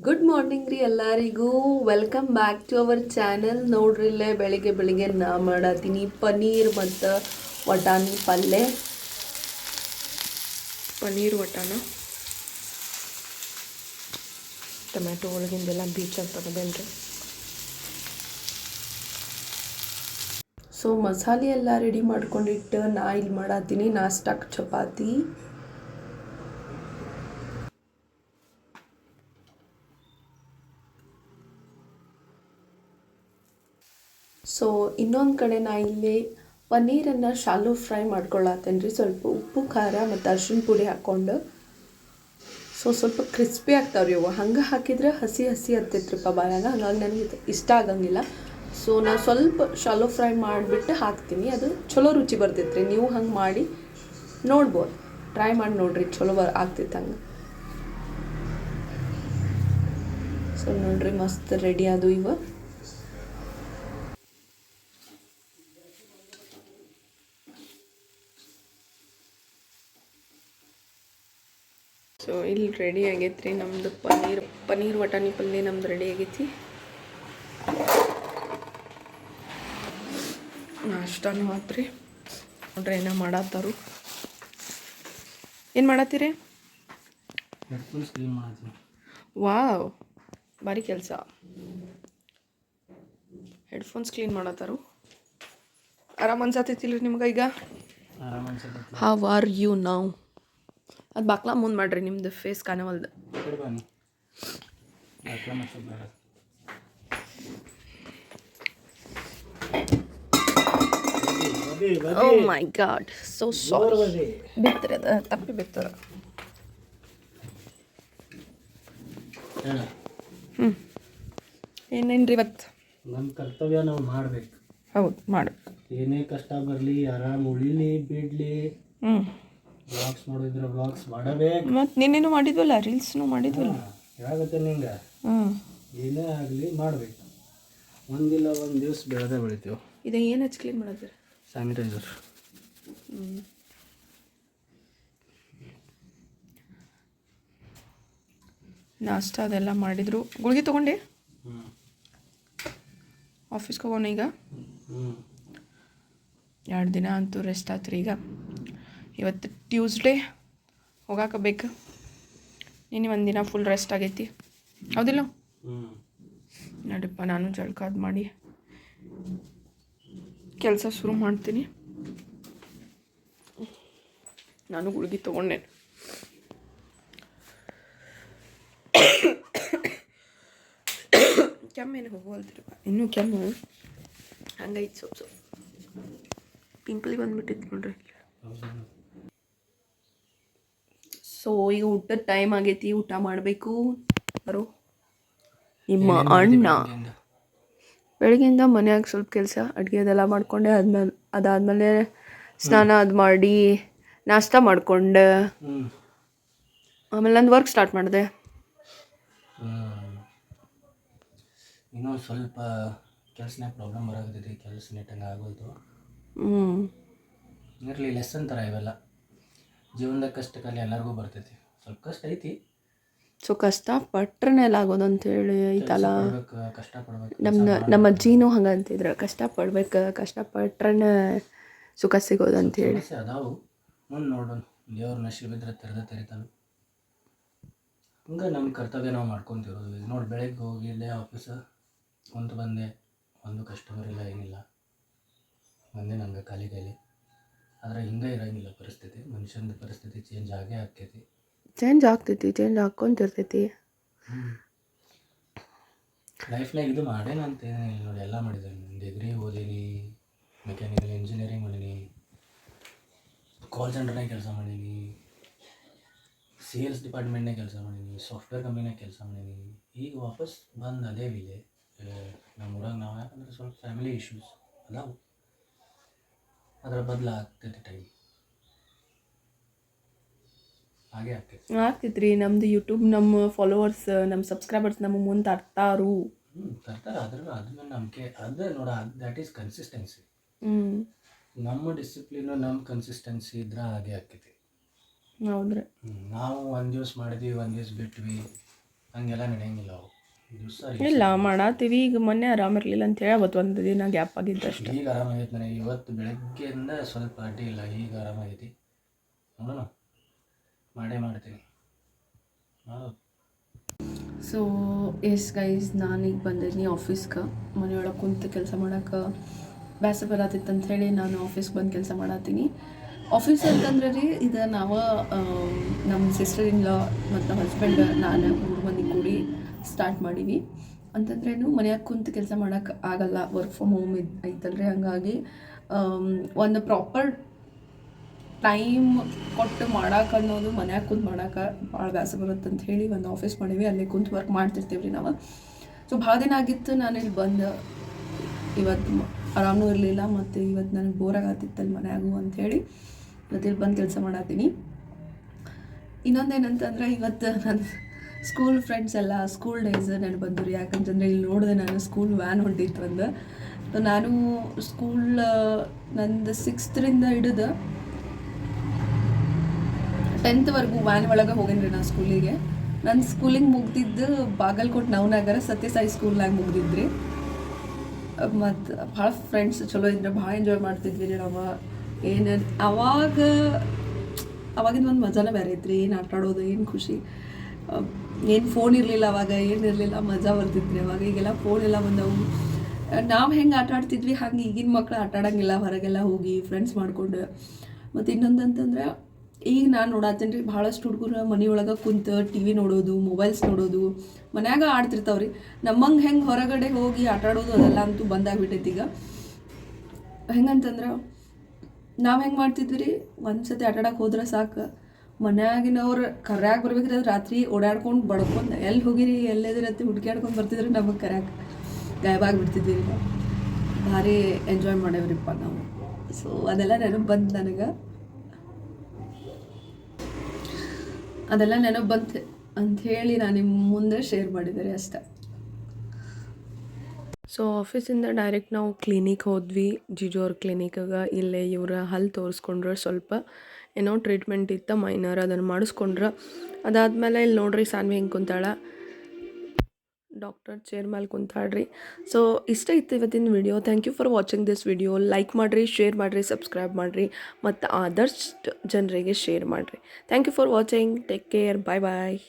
Good morning ರೀ ಎಲ್ಲರಿಗೂ. Welcome back to our channel. ನೋಡ್ರಿ ಇಲ್ಲೇ ಬೆಳಿಗ್ಗೆ ನಾ ಮಾಡತ್ತೀನಿ ಪನ್ನೀರ್ ಮತ್ತು ವಟಾಣಿ ಪಲ್ಯ. ಪನ್ನೀರ್ ವಟಾಣ ಟೊಮೆಟೊ ಒಳಗಿಂದೆಲ್ಲ ಬೀಚ್ ತೆಗೆದೇನ್ರಿ. ಸೊ ಮಸಾಲೆ ಎಲ್ಲ ರೆಡಿ ಮಾಡ್ಕೊಂಡಿಟ್ಟು ನಾ ಇಲ್ಲಿ ಮಾಡತ್ತೀನಿ ನಾಷ್ಟಾಕ್ ಚಪಾತಿ. ಸೊ ಇನ್ನೊಂದು ಕಡೆ ನಾ ಇಲ್ಲಿ ಪನ್ನೀರನ್ನು ಶಾಲೋ ಫ್ರೈ ಮಾಡ್ಕೊಳ್ಳತ್ತೇನೆ ರೀ. ಸ್ವಲ್ಪ ಉಪ್ಪು ಖಾರ ಮತ್ತು ಅರ್ಶಿಣ ಪುಡಿ ಹಾಕ್ಕೊಂಡು. ಸೊ ಸ್ವಲ್ಪ ಕ್ರಿಸ್ಪಿ ಆಗ್ತಾವ್ರಿ ಅವು. ಹಂಗೆ ಹಾಕಿದ್ರೆ ಹಸಿ ಹತ್ತೈತ್ರಿಪ್ಪ ಬಾಯಾಗ, ಹಂಗಾಗಿ ನನಗೆ ಇಷ್ಟ ಆಗಂಗಿಲ್ಲ. ಸೊ ನಾನು ಸ್ವಲ್ಪ ಶಾಲೋ ಫ್ರೈ ಮಾಡಿಬಿಟ್ಟು ಹಾಕ್ತೀನಿ, ಅದು ಚಲೋ ರುಚಿ ಬರ್ತೈತ್ರಿ. ನೀವು ಹಂಗೆ ಮಾಡಿ ನೋಡ್ಬೋದು, ಟ್ರೈ ಮಾಡಿ ನೋಡಿರಿ, ಚಲೋ ಆಗ್ತೈತೆ ಹಂಗೆ. ಸೊ ನೋಡಿರಿ ಮಸ್ತ್ ರೆಡಿ ಅದು ಇವ. ಸೊ ಇಲ್ಲಿ ರೆಡಿ ಆಗೈತ್ರಿ ನಮ್ಮದು ಪನ್ನೀರ್ ವಟಾಣಿ ಪಲ್ಯ ನಮ್ದು ರೆಡಿ ಆಗೈತಿ. ನಾಷ್ಟಾನು ಆತ್ರಿ. ನೋಡ್ರಿ ಏನೋ ಮಾಡತ್ತಾರು. ಏನು ಮಾಡತ್ತೀರಿ? ವಾವ್, ಭಾರಿ ಕೆಲಸ. ಹೆಡ್ಫೋನ್ಸ್ ಕ್ಲೀನ್ ಮಾಡತ್ತಾರು. ಆರಾಮ್ ಅನ್ಸತ್ತೈತಿಲ್ರಿ ನಿಮ್ಗೆ ಈಗ? How are you now? ಅದು ಬಾಕ್ಲಾ ಮುಂದೆ ಮಾಡ್ರಿ, ನಿಮ್ದು ಫೇಸ್ ಕಾಣವಲ್ದು. Oh my God, so sorry. ಬಿತ್ತರೆ ಅದು ತಪ್ಪಿ ಬಿತ್ತದ. ಏನೇನ್ರಿ ಇವತ್ತು? ನಮ್ಮ ಕರ್ತವ್ಯ ನಾವು ಮಾಡ್ಬೇಕು. ಹೌದು, ಮಾಡ್ಬೇಕು. ಏನೇ ಕಷ್ಟ ಬರಲಿ, ಆರಾಮ್ ಉಳಿಲಿ ಬಿಡ್ಲಿ, ವ್ಲಾಗ್ಸ್ ಮಾಡಿದ್ರೆ ವ್ಲಾಗ್ಸ್ ಮಾಡಬೇಕು. ಮತ್ತು ನಿನ್ನೇನು ಮಾಡಿದ್ವಲ್ಲ, ರೀಲ್ಸ್ನು ಮಾಡಿದ್ವಲ್ಲ. ಹೇಳತ್ತೆ ನಿಂಗೆ, ಏನೇ ಆಗಲಿ ಮಾಡಬೇಕು. ಒಂದಿಲ್ಲ ಒಂದು ದಿವಸ ಬೆಳೆದೇ ಬೆಳಿತೀವಿ. ಇದು ಏನು ಹಚ್ಚಿ ಕ್ಲೀನ್ ಮಾಡತ್ತೀರಿ? ಸ್ಯಾನಿಟೈಸರ್. ನಾಷ್ಟ ಅದೆಲ್ಲ ಮಾಡಿದ್ರು. ಗುಳಿಗೆ ತೊಗೊಂಡೆ? ಆಫೀಸ್ಗೆ ಹೋಗೋಣ ಈಗ. 2 ದಿನ ಅಂತೂ ರೆಸ್ಟ್ ಆತ್ರಿ. ಈಗ ಇವತ್ತು ಟ್ಯೂಸ್ಡೇ ಹೋಗಾಕಬೇಕು. ನಿನ್ನೆ ಒಂದು ದಿನ ಫುಲ್ ರೆಸ್ಟ್ ಆಗೈತಿ, ಹೌದಿಲ್ಲ? ನಡಿಪ್ಪ, ನಾನು ಜಳಕ ಅದು ಮಾಡಿ ಕೆಲಸ ಶುರು ಮಾಡ್ತೀನಿ. ನಾನು ಗುಳಿಗೆ ತೊಗೊಂಡೆ. ಕೆಮ್ಮೇನು ಹೋಗುವಲ್ದ್ರಿಪ್ಪ, ಇನ್ನೂ ಕೆಮ್ಮು ಹಂಗೈತೆ. ಸ್ವಲ್ಪ ಪಿಂಪಲಿಗೆ ಬಂದ್ಬಿಟ್ಟಿತ್ತು ನೋಡ್ರಿ. ಸೊ ಈಗ ಊಟದ ಟೈಮ್ ಆಗೈತಿ, ಊಟ ಮಾಡಬೇಕು. ಬರೋ ನಿಮ್ಮ ಅಣ್ಣ ಬೆಳಗ್ಗೆಯಿಂದ ಮನ್ಯಾಗ ಸ್ವಲ್ಪ ಕೆಲಸ, ಅಡುಗೆ ಅದೆಲ್ಲ ಮಾಡ್ಕೊಂಡೆ. ಅದಾದಮೇಲೆ ಸ್ನಾನ ಅದು ಮಾಡಿ ನಾಷ್ಟ ಮಾಡ್ಕೊಂಡು ಆಮೇಲೆ ನಂದು ವರ್ಕ್ ಸ್ಟಾರ್ಟ್ ಮಾಡಿದೆ. ಇನ್ನೂ ಸ್ವಲ್ಪ ಕೆಲಸನಾಗ ಪ್ರಾಬ್ಲಮ್ ಬರಾಕತ್ತೈತಿ, ಕೆಲಸ ನೀಟಾಗಿ ಆಗೋದು. ಇರಲಿ, ಲೆಸನ್ ಥರ ಇವೆಲ್ಲ ಜೀವನದಾಗ. ಕಷ್ಟಕಾಲ ಎಲ್ಲರಿಗೂ ಬರ್ತೈತಿ, ಸ್ವಲ್ಪ ಕಷ್ಟ ಐತಿ. ಸೊ ಕಷ್ಟಪಟ್ರೇ ಎಲ್ಲ ಆಗೋದು ಅಂತೇಳಿ ಐತಲ್ಲ. ಕಷ್ಟಪಡ್ಬೇಕು. ನಮ್ಮ ಅಜ್ಜಿನೂ ಹಂಗೆ ಅಂತಿದ್ರು, ಕಷ್ಟಪಟ್ರೇ ಸುಖ ಸಿಗೋದು ಅಂತೇಳಿ. ಅದಾವು ಮುಂದೆ ನೋಡೋಣ, ದೇವ್ರ ನಶೀಬ್ ಇದ್ರೆ ತೆರಿತಾನೆ. ಹಂಗೆ ನಮ್ಮ ಕರ್ತವ್ಯ ನಾವು ಮಾಡ್ಕೊತಿರೋದು. ಈಗ ನೋಡಿ, ಬೆಳಗ್ಗೆ ಹೋಗಿ ಇಲ್ಲೇ ಆಫೀಸ ಕುಂತು ಬಂದೆ, ಒಂದು ಕಸ್ಟಮರ್ ಇಲ್ಲ, ಏನಿಲ್ಲ, ಬಂದೆ ನಂಗೆ ಖಾಲಿ. ಆದರೆ ಹಿಂಗೆ ಇರೋಂಗಿಲ್ಲ ಪರಿಸ್ಥಿತಿ. ಮನುಷ್ಯನ ಪರಿಸ್ಥಿತಿ ಚೇಂಜ್ ಆಗ್ತೈತಿ. ಚೇಂಜ್ ಹಾಕ್ಕೊಂತಿರ್ತೈತಿ. ಲೈಫ್ನಾಗ ಇದು ಮಾಡೇನ ಅಂತ ಏನಿಲ್ಲ ನೋಡಿ, ಎಲ್ಲ ಮಾಡಿದ್ದೀನಿ. ಡಿಗ್ರಿ ಓದೀನಿ, ಮೆಕ್ಯಾನಿಕಲ್ ಇಂಜಿನಿಯರಿಂಗ್ ಮಾಡೀನಿ, ಕಾಲ್ ಸೆಂಟರ್ನಾಗ ಕೆಲಸ ಮಾಡೀನಿ, ಸೇಲ್ಸ್ ಡಿಪಾರ್ಟ್ಮೆಂಟ್ನಾಗ ಕೆಲಸ ಮಾಡೀನಿ, ಸಾಫ್ಟ್ವೇರ್ ಕಂಪ್ನಿನಾಗ ಕೆಲಸ ಮಾಡೀನಿ. ಈಗ ವಾಪಸ್ ಬಂದು ಅದೇ ವಿಲೆ ನಮ್ಮ ಊರಾಗ. ನಾವು ಯಾಕಂದ್ರೆ ಸ್ವಲ್ಪ ಫ್ಯಾಮಿಲಿ ಇಶ್ಯೂಸ್ ಅದಾವು, ಅದರ ಬದಲು ಆಗ್ತೈತಿ ಟೈಮ್. ಹಾಗೆ ಆಗ್ತೈತ್ರಿ. ನಮ್ಮದು ಯೂಟ್ಯೂಬ್, ನಮ್ಮ ಫಾಲೋವರ್ಸ್, ನಮ್ಮ ಸಬ್ಸ್ಕ್ರೈಬರ್ಸ್ ನಮ್ಮ ಮುಂದೆ ತರ್ತಾರು. ಅದ್ರ ನಂಬಿಕೆ ಅದು ನೋಡ. That is consistency. ನಮ್ಮ ಡಿಸಿಪ್ಲಿನು, ನಮ್ಮ ಕನ್ಸಿಸ್ಟೆನ್ಸಿ ಇದ್ರೆ ಹಾಗೆ ಆಕೈತಿ. ಹೌದ್ರಿ. ನಾವು ಒಂದು ದಿವ್ಸ ಮಾಡಿದ್ವಿ, ಒಂದು ದಿವ್ಸ ಬಿಟ್ವಿ, ಹಂಗೆಲ್ಲ ನಡೆಯಂಗಿಲ್ಲ ಅವು ದಿವಸ ಇಲ್ಲ ಮಾಡತ್ತೀವಿ. ಈಗ ಮೊನ್ನೆ ಆರಾಮಿರಲಿಲ್ಲ ಅಂತ ಹೇಳಿ ಅವತ್ತು ಒಂದು ದಿನ ಗ್ಯಾಪ್ ಆಗಿದ್ದಷ್ಟೆ. ಈಗ ಆರಾಮಾಗೈತೆ ನನಗೆ. ಇವತ್ತು ಬೆಳಗ್ಗೆಯಿಂದ ಸ್ವಲ್ಪ ಅಡ್ಡಿ ಇಲ್ಲ, ಈಗ ಆರಾಮಾಗೈತಿ. ನೋಡೋಣ, ಮಾಡೇ ಮಾಡ್ತೀನಿ. ಮಾಡೋದು. ಸೊ ಎಸ್ ಗೈಸ್, ನಾನೀಗ ಬಂದಿದ್ದೀನಿ ಆಫೀಸ್ಗೆ. ಮನೆಯೊಳಗೆ ಕುಂತು ಕೆಲಸ ಮಾಡೋಕೆ ಬೇಸರ ಬರತ್ತಿತ್ತು ಅಂಥೇಳಿ ನಾನು ಆಫೀಸ್ಗೆ ಬಂದು ಕೆಲಸ ಮಾಡತ್ತೀನಿ. ಆಫೀಸ್ ಅಂತಂದ್ರೆ ರೀ, ಇದು ನಾವು ನಮ್ಮ ಸಿಸ್ಟರ್ ಇನ್ ಲಾ ಮತ್ತು ನಮ್ಮ ಹಸ್ಬೆಂಡ್ ನಾನು 3 ಮಂದಿ ಕೂಡಿ ಸ್ಟಾರ್ಟ್ ಮಾಡೀವಿ. ಅಂತಂದ್ರೇನು ಮನ್ಯಾಗ ಕುಂತು ಕೆಲಸ ಮಾಡೋಕೆ ಆಗಲ್ಲ, ವರ್ಕ್ ಫ್ರಮ್ ಹೋಮ್ ಐತಲ್ರಿ. ಹಾಗಾಗಿ ಒಂದು ಪ್ರಾಪರ್ ಟೈಮ್ ಕೊಟ್ಟು ಮಾಡೋಕೆ ಅನ್ನೋದು ಮನ್ಯಾಗ ಕುಂತು ಮಾಡೋಕೆ ಭಾಳ ಬೇಸರ ಬರುತ್ತೆ ಅಂತ ಹೇಳಿ ಒಂದು ಆಫೀಸ್ ಮಾಡೀವಿ. ಅಲ್ಲೇ ಕುಂತು ವರ್ಕ್ ಮಾಡ್ತಿರ್ತೀವಿ ರೀ ನಾವು. ಸೊ ಭಾಳ ದಿನ ಆಗಿತ್ತು ನಾನು ಇಲ್ಲಿ ಬಂದು. ಇವತ್ತು ಆರಾಮೂ ಇರಲಿಲ್ಲ ಮತ್ತು ಇವತ್ತು ನನಗೆ ಬೋರ್ ಆಗತ್ತಿತ್ತಲ್ಲಿ ಮನ್ಯಾಗು ಅಂಥೇಳಿ ಇವತ್ತು ಇಲ್ಲಿ ಬಂದು ಕೆಲಸ ಮಾಡತ್ತೀನಿ. ಇನ್ನೊಂದೇನಂತಂದ್ರೆ, ಇವತ್ತು ನನ್ನ ಸ್ಕೂಲ್ ಫ್ರೆಂಡ್ಸ್ ಎಲ್ಲ ಸ್ಕೂಲ್ ಡೇಸ್ ನನಗೆ ಬಂದರು. ಯಾಕಂತಂದರೆ ಇಲ್ಲಿ ನೋಡಿದೆ ನಾನು ಸ್ಕೂಲ್ ವ್ಯಾನ್ ಹೊಂಟಿತ್ತು ಒಂದು. ನಾನು ಸ್ಕೂಲ್ ನಂದು 6th ಹಿಡಿದು 10th ವ್ಯಾನ್ ಒಳಗೆ ಹೋಗೇನಿ ರೀ ನಾನು ಸ್ಕೂಲಿಗೆ. ನನ್ನ ಸ್ಕೂಲಿಂಗ್ ಮುಗ್ದಿದ್ದು ಬಾಗಲಕೋಟೆ ನವನಗರ ಸತ್ಯಸಾಯಿ ಸ್ಕೂಲ್ನಾಗ ಮುಗ್ದಿದ್ರಿ. ಮತ್ತು ಭಾಳ ಫ್ರೆಂಡ್ಸ್ ಚಲೋ ಇದ್ರೆ ಭಾಳ ಎಂಜಾಯ್ ಮಾಡ್ತಿದ್ವಿ ರೀ ನಾವು. ಅವಾಗಿಂದ ಒಂದು ಮಜಾನೇ ಬೇರೆ ಐತ್ರಿ. ಏನು ಆಟಾಡೋದು, ಏನು ಖುಷಿ. ಏನು ಫೋನ್ ಇರಲಿಲ್ಲ ಅವಾಗ, ಏನಿರಲಿಲ್ಲ, ಮಜಾ ಬರ್ತಿದ್ರಿ ಅವಾಗ. ಈಗೆಲ್ಲ ಫೋನ್ ಎಲ್ಲ ಬಂದವು. ನಾವು ಹೆಂಗೆ ಆಟ ಆಡ್ತಿದ್ವಿ ಹಂಗೆ ಈಗಿನ ಮಕ್ಕಳು ಆಟ ಆಡೋಂಗಿಲ್ಲ, ಹೊರಗೆಲ್ಲ ಹೋಗಿ ಫ್ರೆಂಡ್ಸ್ ಮಾಡ್ಕೊಂಡು. ಮತ್ತು ಇನ್ನೊಂದು ಅಂತಂದ್ರೆ, ಈಗ ನಾನು ನೋಡತ್ತೀನಿ ರೀ, ಭಾಳಷ್ಟು ಹುಡುಗರು ಮನೆಯೊಳಗೆ ಕುಂತು ಟಿ ವಿ ನೋಡೋದು, ಮೊಬೈಲ್ಸ್ ನೋಡೋದು, ಮನ್ಯಾಗ ಆಡ್ತಿರ್ತಾವ್ರಿ. ನಮ್ಮಂಗೆ ಹೆಂಗೆ ಹೊರಗಡೆ ಹೋಗಿ ಆಟ ಆಡೋದು ಅದೆಲ್ಲ ಅಂತೂ ಬಂದಾಗ್ಬಿಟ್ಟೈತಿ ಈಗ. ಹೆಂಗಂತಂದ್ರೆ, ನಾವು ಹೆಂಗೆ ಮಾಡ್ತಿದ್ವಿ ರೀ, ಒಂದು ಸತಿ ಆಟ ಆಡೋಕೆ ಹೋದ್ರೆ ಸಾಕು, ಮನ್ಯಾಗಿನವ್ರು ಕರ್ಯಾಕೆ ಬರ್ಬೇಕ್ರಿ. ಅದು ರಾತ್ರಿ ಓಡಾಡ್ಕೊಂಡು ಬಡ್ಕೊಂಡು ಎಲ್ಲಿ ಹೋಗಿರಿ ಎಲ್ಲೆದಿರತ್ತೆ ಹುಡುಕ್ಯಾಡ್ಕೊಂಡು ಬರ್ತಿದ್ರಿ. ನಮಗೆ ಕರ್ಯಾಕೆ ಗಾಯಬಾಗ್ಬಿಡ್ತಿದ್ವಿ ರೀ ನಾವು. ಭಾರಿ ಎಂಜಾಯ್ ಮಾಡೇವ್ರಿಪ್ಪ ನಾವು. ಸೊ ಅದೆಲ್ಲ ನೆನಪು ಬಂತು ನನಗೆ. ಅದೆಲ್ಲ ನೆನಪು ಬಂತು ಅಂಥೇಳಿ ನಾನು ನಿಮ್ಮ ಮುಂದೆ ಶೇರ್ ಮಾಡಿದ್ದಾರೆ ಅಷ್ಟೆ. ಸೊ ಆಫೀಸಿಂದ ಡೈರೆಕ್ಟ್ ನಾವು ಕ್ಲಿನಿಕ್ ಹೋದ್ವಿ, ಜಿಜು ಅವ್ರ ಕ್ಲಿನಿಕ್ಗೆ. ಇಲ್ಲೇ ಇವರ ಹಲ್ಲು ತೋರಿಸ್ಕೊಂಡ್ರೆ ಸ್ವಲ್ಪ ಏನೋ ಟ್ರೀಟ್ಮೆಂಟ್ ಇತ್ತು ಮೈನರ್, ಅದನ್ನು ಮಾಡಿಸ್ಕೊಂಡ್ರೆ. ಅದಾದಮೇಲೆ ಇಲ್ಲಿ ನೋಡ್ರಿ ಸಾನ್ವಿ ಹೆಂಗೆ ಕುಂತಾಳ, ಡಾಕ್ಟರ್ ಚೇರ್ ಮೇಲೆ ಕುಂತಾಳ್ರಿ. ಸೊ ಇಷ್ಟ ಇತ್ತು ಇವತ್ತಿನ video. Thank you for watching this video. Like ಮಾಡಿರಿ, ಶೇರ್ ಮಾಡಿರಿ, ಸಬ್ಸ್ಕ್ರೈಬ್ ಮಾಡಿರಿ ಮತ್ತು ಆದಷ್ಟು ಜನರಿಗೆ ಶೇರ್ ಮಾಡಿರಿ. Thank you for watching. Take care. Bye bye.